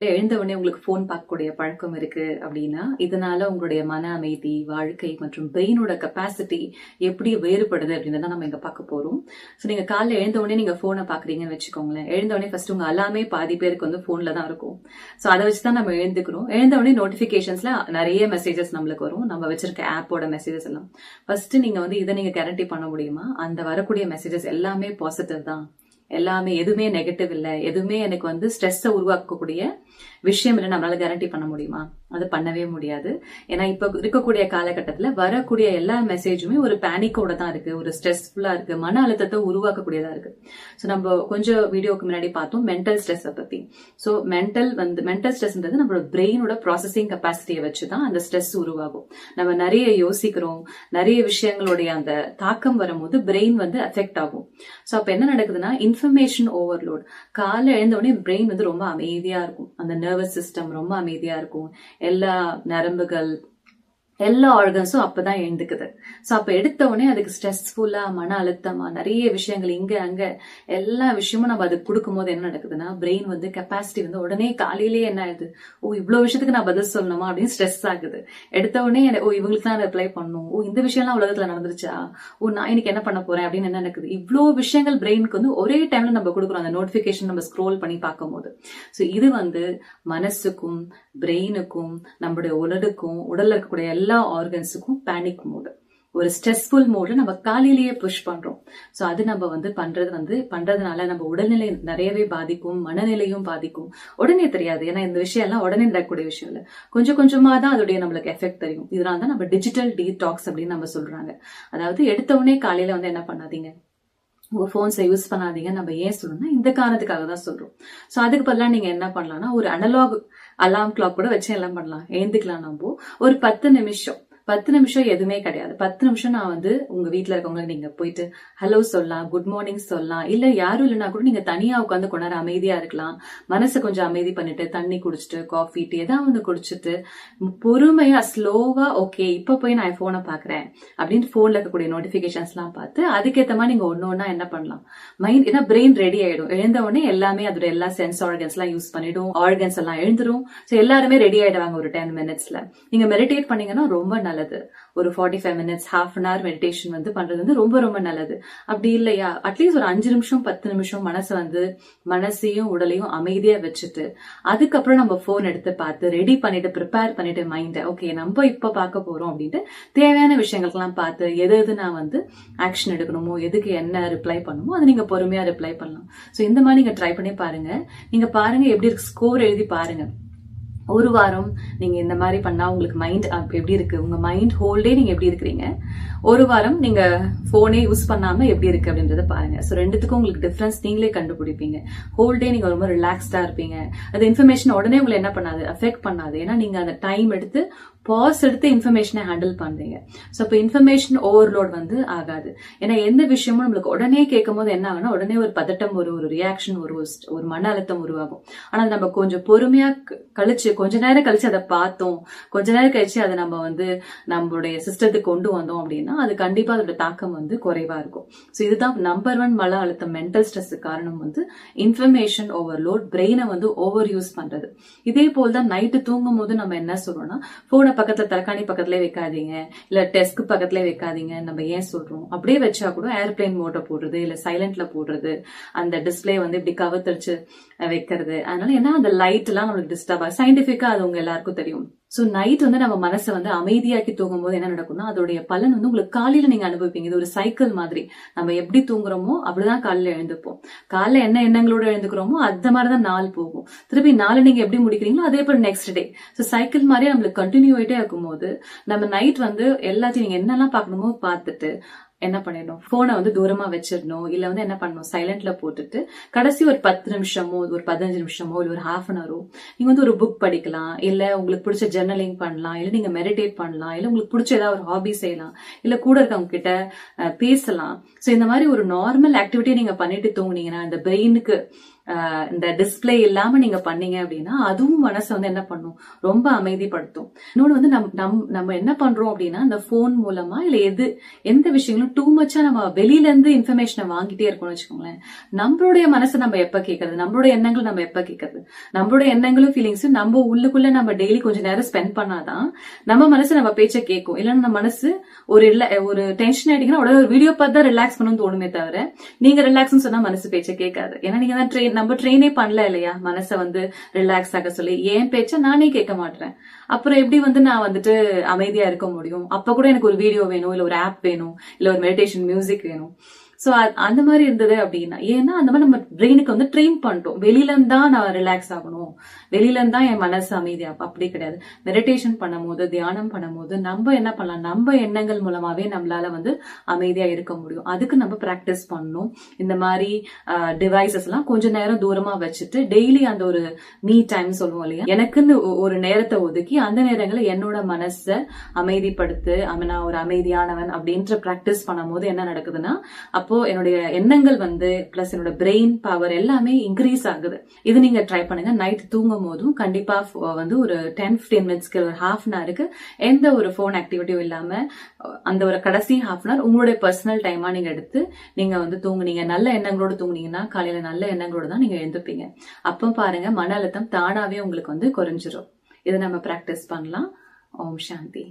எழுந்தவுடனே உங்களுக்கு போன் பார்க்கக்கூடிய பழக்கம் இருக்கு அப்படின்னா இதனால உங்களுடைய மன அமைதி, வாழ்க்கை மற்றும் பிரெயினோட கெப்பாசிட்டி எப்படி வேறுபடுது அப்படின்றத நம்ம இங்க பார்க்க போறோம். ஸோ நீங்க காலைல எழுந்தவுடனே நீங்க போனை பாக்குறீங்கன்னு வச்சுக்கோங்களேன். எழுந்தவுடனே ஃபர்ஸ்ட் உங்க அலாமே பாதி பேருக்கு வந்து போன்ல தான் இருக்கும். ஸோ அதை வச்சுதான் நம்ம எழுந்துக்கிறோம். எழுந்தவுடனே நோட்டிபிகேஷன்ஸ்ல நிறைய மெசேஜஸ் நம்மளுக்கு வரும், நம்ம வச்சிருக்க ஆப்போட மெசேஜஸ் எல்லாம். ஃபர்ஸ்ட் நீங்க வந்து இதை நீங்க கேரண்டி பண்ண முடியுமா? அந்த வரக்கூடிய மெசேஜஸ் எல்லாமே பாசிட்டிவ் தான், எல்லாமே எதுவுமே நெகட்டிவ் இல்ல, எதுவுமே எனக்கு வந்து ஸ்ட்ரெஸ் உருவாக்கக்கூடிய விஷயம் இல்லை, நம்மளால கேரண்டி பண்ண முடியுமா? அது பண்ணவே முடியாது. ஏன்னா இப்ப இருக்கக்கூடிய காலகட்டத்துல வரக்கூடிய எல்லா மெசேஜுமே ஒரு பேனிக்கோட தான் இருக்கு, ஒரு ஸ்ட்ரெஸ்ஃபுல்லா இருக்கு, மன அழுத்தத்தை உருவாக்கக்கூடியதா இருக்கு. சோ நம்ம கொஞ்சம் வீடியோக்கு முன்னாடி பார்த்தோம் மென்டல் ஸ்ட்ரெஸ் பத்தி. சோ மென்டல் ஸ்ட்ரெஸ்ன்றது நம்மளோட பிரெயினோட ப்ராசஸிங் கெப்பாசிட்டியை வச்சுதான் அந்த ஸ்ட்ரெஸ் உருவாகும். நம்ம நிறைய யோசிக்கிறோம், நிறைய விஷயங்களுடைய அந்த தாக்கம் வரும்போது பிரெயின் வந்து அஃபெக்ட் ஆகும். சோ அப்ப என்ன நடக்குதுன்னா இன்ஃபர்மேஷன் ஓவர்லோட். காலை எழுந்த உடனே பிரெயின் வந்து ரொம்ப அமைதியா இருக்கும், அந்த நர்வஸ் சிஸ்டம் ரொம்ப அமைதியா இருக்கும், எல்லா நரம்புகள் எல்லா ஆர்கன்ஸும் அப்பதான் எழுந்துக்குது. சோ அப்ப எடுத்த உடனே அதுக்கு ஸ்ட்ரெஸ்ஃபுல்லா, மன அழுத்தமா, நிறைய விஷயங்கள் இங்க அங்க எல்லா விஷயமும் நம்ம அதுக்கு கொடுக்கும் போது என்ன நடக்குதுன்னா பிரெயின் வந்து கெப்பாசிட்டி வந்து உடனே காலையிலேயே என்ன ஆகுது, ஓ இவ்வளவு விஷயத்துக்கு நான் பதில் சொல்லணுமா அப்படின்னு ஸ்ட்ரெஸ் ஆகுது. எடுத்த உடனே ஓ இவங்களுக்கு தான் ரிப்ளை பண்ணும், ஓ இந்த விஷயம்லாம் உலகத்துல நடந்துருச்சா, ஓ நான் இன்னைக்கு என்ன பண்ண போறேன் அப்படின்னு என்ன நடக்குது. இவ்வளவு விஷயங்கள் பிரெயினுக்கு வந்து ஒரே டைம்ல நம்ம கொடுக்குறோம், அந்த நோட்டிபிகேஷன் நம்ம ஸ்க்ரோல் பண்ணி பார்க்கும் போது. சோ இது வந்து மனசுக்கும் பிரெயினுக்கும் நம்மளுடைய உடல்ல இருக்கக்கூடிய எல்லா ஆர்கன்ஸுக்கும் பேனிக் மோடு, ஒரு ஸ்ட்ரெஸ்ஃபுல் மோடு நம்ம காலையிலேயே புஷ் பண்றோம். சோ அது நம்ம வந்து பண்றதுனால நம்ம உடல்நிலை நிறையவே பாதிக்கும், மனநிலையும் பாதிக்கும். உடனே தெரியாது, ஏன்னா இந்த விஷயம் எல்லாம் உடனே நடக்கக்கூடிய விஷயம் இல்ல, கொஞ்சம் கொஞ்சமா தான் அதோடைய நம்மளுக்கு எஃபெக்ட் தெரியும். இதனால தான் நம்ம டிஜிட்டல் டீடாக்ஸ் அப்படின்னு நம்ம சொல்றாங்க. அதாவது எடுத்த உடனே காலையில வந்து என்ன பண்ணாதீங்க, உங்க போன்ஸை யூஸ் பண்ணாதீங்க. நம்ம ஏன் சொல்லணும்னா இந்த காரணத்துக்காக தான் சொல்றோம். சோ அதுக்கு பதிலாக நீங்க என்ன பண்ணலாம்னா ஒரு அனலாக் அலாம் கிளாக் கூட வச்சு எல்லாம் பண்ணலாம், எழுந்துக்கலாம். நம்ம ஒரு 10 நிமிஷம் எதுவுமே கிடையாது. 10 நிமிஷம் நான் வந்து உங்க வீட்டுல இருக்கவங்க நீங்க போயிட்டு ஹலோ சொல்லலாம், குட் மார்னிங் சொல்லலாம். இல்ல யாரும் இல்லைன்னா கூட நீங்க தனியா உட்காந்து கொஞ்ச நேரம் அமைதியா இருக்கலாம். மனசை கொஞ்சம் அமைதி பண்ணிட்டு தண்ணி குடிச்சிட்டு காஃபி டீ ஏதாவது வந்து குடிச்சிட்டு பொறுமையா ஸ்லோவா ஓகே இப்ப போய் நான் போனை பாக்குறேன் அப்படின்னு போன்ல இருக்கக்கூடிய நோட்டிபிகேஷன்ஸ் எல்லாம் பார்த்து அதுக்கேற்ற மாதிரி நீங்க ஒன்னொன்னா என்ன பண்ணலாம், மைண்ட் ஏன்னா பிரெயின் ரெடி ஆயிடும். எழுந்த உடனே எல்லாமே அதோட எல்லா சென்ஸ் ஆர்கன்ஸ் எல்லாம் யூஸ் பண்ணிடும், ஆர்கன்ஸ் எல்லாம் எழுந்துரும். சோ எல்லாருமே ரெடி ஆயிடுவாங்க ஒரு 10 மினிட்ஸ்ல. நீங்க மெடிடேட் பண்ணீங்கன்னா ரொம்ப நல்லது. ஒரு 45 minutes, half an hour meditation வந்து பண்றது வந்து ரொம்ப ரொம்ப நல்லது. அப்படி இல்லையா அட்லீஸ்ட் ஒரு 5 நிமிஷம் 10 நிமிஷம் மனசையும் உடலையும் அமைதியா வச்சுட்டு அதுக்கப்புறம் நம்ம போன் எடுத்து பார்த்து ரெடி பண்ணிட்டு ப்ரிப்பேர் பண்ணிட்டு மைண்ட ஓகே நம்ம இப்ப பார்க்க போறோம் அப்படின்ட்டு தேவையான விஷயங்களுக்கெல்லாம் பார்த்து எது நான் வந்து ஆக்ஷன் எடுக்கணுமோ, எதுக்கு என்ன ரிப்ளை பண்ணுமோ அதை நீங்க பொறுமையா ரிப்ளை பண்ணலாம். சோ இந்த மாதிரி நீங்க ட்ரை பண்ணி பாருங்க. நீங்க பாருங்க எப்படி இருக்கு, ஸ்கோர் எழுதி பாருங்க. ஒரு வாரம் நீங்க இந்த மாதிரி பண்ணா உங்களுக்கு மைண்ட் எப்படி இருக்கு, உங்க மைண்ட் ஹோல் டே நீங்க எப்படி இருக்கிறீங்க, ஒரு வாரம் நீங்க போனே யூஸ் பண்ணாம எப்படி இருக்கு அப்படின்றத பாருங்க. சோ ரெண்டுத்துக்கும் உங்களுக்கு டிஃபரன்ஸ் நீங்களே கண்டுபிடிப்பீங்க. ஹோல் டே நீங்க ரொம்ப ரிலாக்ஸ்டா இருப்பீங்க. அது இன்ஃபர்மேஷன் உடனே உங்களை என்ன பண்ணாது, அஃபெக்ட் பண்ணாது. ஏன்னா நீங்க அந்த டைம் எடுத்து பாஸ் எடுத்து இன்ஃபர்மேஷனை ஹேண்டில் பண்றீங்க. சோ இப்போ இன்ஃபர்மேஷன் ஓவர்லோட் வந்து ஆகாது. ஏன்னா எந்த விஷயமும் நம்மளுக்கு உடனே கேட்கும் போது என்ன ஆகுனா உடனே ஒரு பதட்டம், ஒரு ரியாக்ஷன், ஒரு மன அழுத்தம் உருவாகும். ஆனா நம்ம கொஞ்சம் பொறுமையா கழிச்சு கொஞ்ச நேரம் கழிச்சு அதை பார்த்தோம், கொஞ்ச நேரம் கழிச்சு அதை நம்ம வந்து நம்மளுடைய சிஸ்டத்துக்கு கொண்டு வந்தோம் அப்படின்னா அது கண்டிப்பா அதோட தாக்கம் வந்து குறைவா இருக்கும். சோ இதுதான் நம்பர் 1 மன அழுத்தம், மென்டல் ஸ்ட்ரெஸ் காரணம் வந்து இன்ஃபர்மேஷன் ஓவர்லோட், பிரெயினை வந்து ஓவர் யூஸ் பண்றது. இதே போல் தான் நைட்டு தூங்கும் போது நம்ம என்ன சொல்றோம்னா போன பக்கத்துல தலகாணி பக்கத்துல வைக்காதீங்க, இல்ல டெஸ்க் பக்கத்துல வைக்காதீங்க. நம்ம ஏன் சொல்றோம், அப்படியே வச்சா கூட ஏர்பிளைன் மோட போடுறது, இல்ல சைலண்ட்ல போடுறது, அந்த டிஸ்பிளே வந்து இப்படி கவர்த்தடிச்சு வைக்கிறது. அதனால ஏன்னா அந்த லைட் எல்லாம் நம்மளுக்கு டிஸ்டர்ப் ஆகும். சயின்டிபிக்கா அது உங்க எல்லாருக்கும் தெரியும். சோ நைட் வந்து நம்ம மனசை வந்து அமைதியாக்கி தூங்கும் போது என்ன நடக்கும்னா அதோடைய பலன் வந்து உங்களுக்கு காலையில நீங்க அனுபவிப்பீங்க. இது ஒரு சைக்கிள் மாதிரி. நம்ம எப்படி தூங்குறோமோ அப்படிதான் காலையில எழுந்துப்போம். காலைல என்ன எண்ணங்களோட எழுந்துக்கிறோமோ அந்த மாதிரிதான் நாள் போகும். திருப்பி நாளை நீங்க எப்படி முடிக்கிறீங்களோ அதே போல நெக்ஸ்ட் டே. சோ சைக்கிள் மாதிரியே நம்மளுக்கு கண்டினியூட்டே இருக்கும் போது நம்ம நைட் வந்து எல்லாத்தையும் நீங்க என்னெல்லாம் பார்க்கணுமோ பார்த்துட்டு என்ன பண்ணிடணும், போனை வந்து தூரமா வச்சிடணும். இல்ல வந்து என்ன பண்ணணும், சைலண்ட்ல போட்டுட்டு கடைசி ஒரு 10 நிமிஷமோ ஒரு 15 நிமிஷமோ இல்ல ஒரு ஹாஃப் அன் ஹவரோ நீங்க வந்து ஒரு புக் படிக்கலாம், இல்ல உங்களுக்கு பிடிச்ச ஜர்னலிங் பண்ணலாம், இல்ல நீங்க மெடிடேட் பண்ணலாம், இல்ல உங்களுக்கு பிடிச்ச ஏதாவது ஒரு ஹாபி செய்யலாம், இல்ல கூட இருக்கவங்க கிட்ட பேசலாம். சோ இந்த மாதிரி ஒரு நார்மல் ஆக்டிவிட்டி நீங்க பண்ணிட்டு தூங்குனீங்கன்னா இந்த பிரெயினுக்கு இந்த டிஸ்பிளே இல்லாம நீங்க பண்ணீங்க அப்படின்னா அதுவும் மனசை வந்து என்ன பண்ணும், ரொம்ப அமைதிப்படுத்தும். இன்னொன்று வந்து நம்ம என்ன பண்றோம் அப்படின்னா இந்த போன் மூலமா இல்ல எந்த விஷயங்களும் டூ மச்சா நம்ம வெளியில இருந்து இன்ஃபர்மேஷனை வாங்கிட்டே இருக்கோம்னு வச்சுக்கோங்களேன். நம்மளுடைய மனசை நம்ம எப்ப கேட்கறது, நம்மளுடைய எண்ணங்கள் நம்ம எப்ப கேட்கறது, நம்மளுடைய எண்ணங்களும் ஃபீலிங்ஸும் நம்ம உள்ளுக்குள்ள நம்ம டெய்லி கொஞ்சம் நேரம் ஸ்பெண்ட் பண்ணாதான் நம்ம மனசு நம்ம பேச்சை கேட்கும். இல்லைன்னா நம்ம மனசு ஒரு டென்ஷன் ஆயிட்டீங்கன்னா உடனே ஒரு வீடியோ பார்த்து தான் ரிலாக்ஸ் பண்ணணும்னு தோணுமே தவிர நீங்க ரிலாக்ஸ்னு சொன்னா மனசு பேச்சை கேட்காது. ஏன்னா நீங்க தான் நம்ம ட்ரெயினே பண்ணல இல்லையா மனசை வந்து ரிலாக்ஸ் ஆக சொல்லி. என் பேச்ச நானே கேட்க மாட்டேன், அப்புறம் எப்படி வந்து நான் வந்துட்டு அமைதியா இருக்க முடியும்? அப்ப கூட எனக்கு ஒரு வீடியோ வேணும், இல்ல ஒரு ஆப் வேணும், இல்ல ஒரு மெடிடேஷன் மியூசிக் வேணும். சோ அந்த மாதிரி இருந்தது அப்படின்னா, ஏன்னா அந்த மாதிரி நம்ம பிரெயினுக்கு வந்து ட்ரெயின் பண்ணிட்டோம். வெளியில இருந்தா நான் ரிலாக்ஸ் ஆகணும், வெளியில இருந்தா என் மனசு அமைதியாகும். அப்படி கிடையாது. மெடிடேஷன் பண்ணும் போது, தியானம் பண்ணும் போது நம்ம என்ன பண்ணலாம், நம்ம எண்ணங்கள் மூலமாவே நம்மளால வந்து அமைதியா இருக்க முடியும். அதுக்கு நம்ம பிராக்டிஸ் பண்ணணும். இந்த மாதிரி டிவைசஸ் எல்லாம் கொஞ்ச நேரம் தூரமா வச்சுட்டு டெய்லி அந்த ஒரு மீ டைம் சொல்லுவோம் இல்லையா, எனக்குன்னு ஒரு நேரத்தை ஒதுக்கி அந்த நேரங்களில் என்னோட மனசை அமைதிப்படுத்து, நான் ஒரு அமைதியானவன் அப்படின்ற பிராக்டிஸ் பண்ணும் போது என்ன நடக்குதுன்னா, அப்போ என்னுடைய எண்ணங்கள் வந்து பிளஸ் என்னோட பிரெயின் பவர் எல்லாமே இன்க்ரீஸ் ஆகுது. இது நீங்க ட்ரை பண்ணுங்க. நைட் தூங்கும் போதும் கண்டிப்பா வந்து ஒரு 10-15 மினிட்ஸ்க்கு ஒரு ஹாஃப் அன் ஹவருக்கு எந்த ஒரு போன் ஆக்டிவிட்டியும் இல்லாம அந்த ஒரு கடைசி ஹாஃப் அன் ஹவர் உங்களுடைய பர்சனல் டைமா நீங்க எடுத்து நீங்க வந்து தூங்குனீங்க, நல்ல எண்ணங்களோட தூங்குனீங்கன்னா காலையில நல்ல எண்ணங்களோட தான் நீங்க எழுந்துப்பீங்க. அப்ப பாருங்க மன அழுத்தம் தானாவே உங்களுக்கு வந்து குறைஞ்சிரும். இதை நம்ம பிராக்டிஸ் பண்ணலாம். ஓம் சாந்தி.